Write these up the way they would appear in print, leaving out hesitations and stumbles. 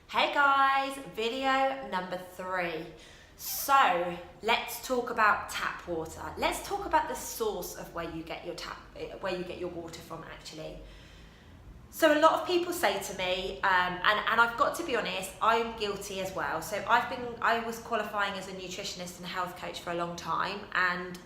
Hey guys, video number 3. So let's talk about tap water. Let's talk about the source of where you get your water from actually. So a lot of people say to me, and I've got to be honest, I'm guilty as well. So I was qualifying as a nutritionist and health coach for a long time, and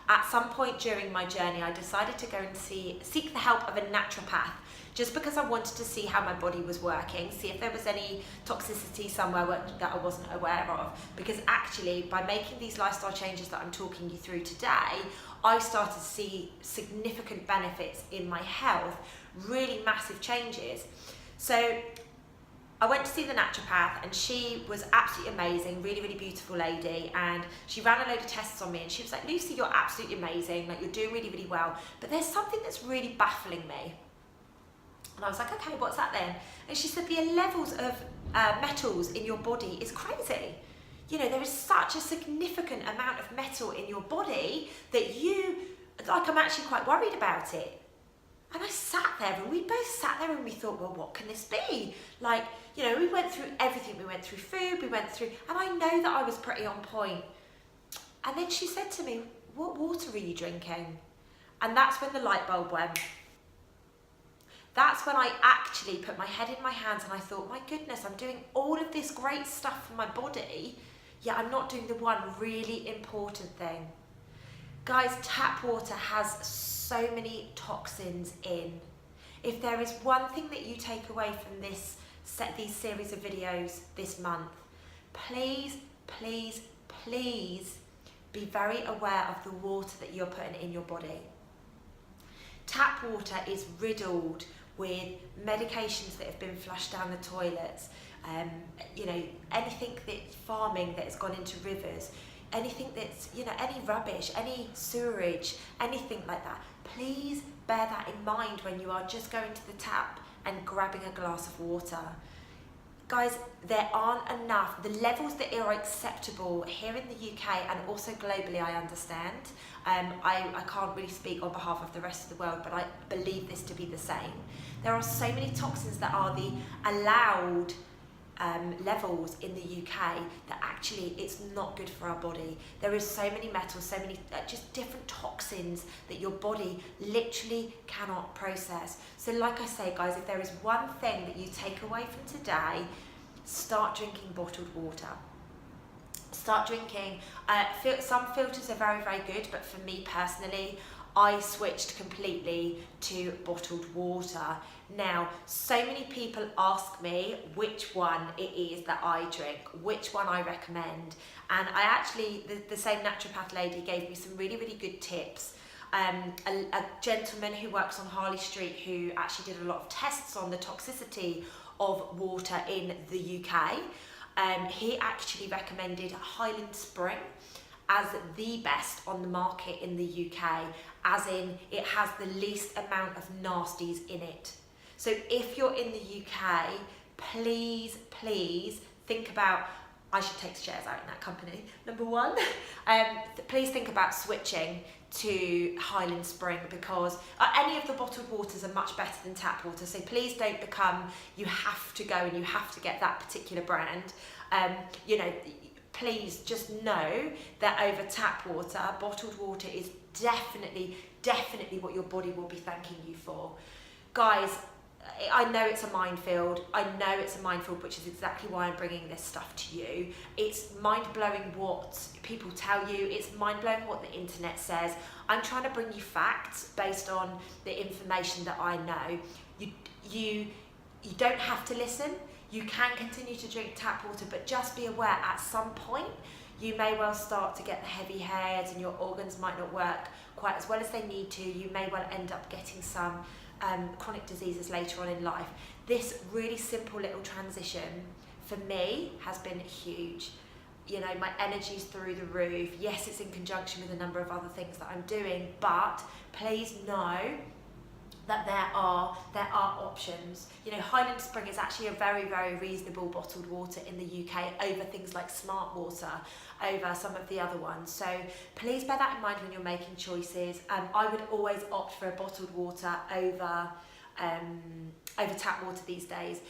at some point during my journey, I decided to go and seek the help of a naturopath, just because I wanted to see how my body was working, see if there was any toxicity somewhere that I wasn't aware of. Because actually, by making these lifestyle changes that I'm talking you through today, I started to see significant benefits in my health, really massive changes. So I went to see the naturopath, and she was absolutely amazing, really, really beautiful lady, and she ran a load of tests on me, and she was like, Lucy, you're absolutely amazing, like you're doing really, really well, but there's something that's really baffling me. And I was like, okay, what's that then? And she said, the levels of metals in your body is crazy. You know, there is such a significant amount of metal in your body that I'm actually quite worried about it. And I sat there, and we both sat there and we thought, well, what can this be? Like, you know, we went through everything. We went through food, and I know that I was pretty on point. And then she said to me, what water are you drinking? And that's when the light bulb went. That's when I actually put my head in my hands and I thought, my goodness, I'm doing all of this great stuff for my body, yet I'm not doing the one really important thing. Guys, tap water has so many toxins in. If there is one thing that you take away from these series of videos this month, please, please, please be very aware of the water that you're putting in your body. Tap water is riddled with medications that have been flushed down the toilets, you know, anything that's farming that has gone into rivers, anything that's, you know, any rubbish, any sewerage, anything like that. Please bear that in mind when you are just going to the tap and grabbing a glass of water. Guys, there aren't enough. The levels that are acceptable here in the UK and also globally, I understand. I can't really speak on behalf of the rest of the world, but I believe this to be the same. There are so many toxins that are the allowed levels in the UK that actually it's not good for our body. There is so many metals, so many just different toxins that your body literally cannot process. So like I say, guys, if there is one thing that you take away from today, start drinking bottled water. Start drinking, some filters are very, very good, but for me personally, I switched completely to bottled water. Now, so many people ask me which one it is that I drink, which one I recommend. And I actually, the same naturopath lady gave me some really, really good tips. A gentleman who works on Harley Street who actually did a lot of tests on the toxicity of water in the UK. He actually recommended Highland Spring as the best on the market in the UK, as in it has the least amount of nasties in it. So if you're in the UK, please, please think about, I should take shares out in that company, number one. Please think about switching to Highland Spring, because any of the bottled waters are much better than tap water. So please don't become, you have to go and you have to get that particular brand. You know, please just know that over tap water, bottled water is definitely, definitely what your body will be thanking you for. Guys, I know it's a minefield. I know it's a minefield, which is exactly why I'm bringing this stuff to you. It's mind-blowing what people tell you. It's mind-blowing what the internet says. I'm trying to bring you facts based on the information that I know. You don't have to listen. You can continue to drink tap water, but just be aware at some point you may well start to get the heavy heads and your organs might not work quite as well as they need to. You may well end up getting some chronic diseases later on in life. This really simple little transition for me has been huge. You know, my energy's through the roof. Yes, it's in conjunction with a number of other things that I'm doing, but please know that there are options. You know, Highland Spring is actually a very, very reasonable bottled water in the UK over things like Smart Water, over some of the other ones. So please bear that in mind when you're making choices. I would always opt for a bottled water over tap water these days.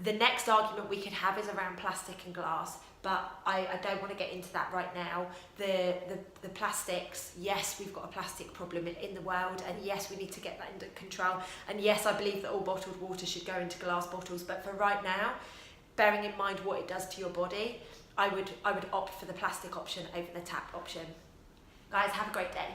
The next argument we could have is around plastic and glass, but I don't want to get into that right now. The plastics, yes, we've got a plastic problem in the world, and yes, we need to get that under control, and yes, I believe that all bottled water should go into glass bottles, but for right now, bearing in mind what it does to your body, I would opt for the plastic option over the tap option. Guys, have a great day.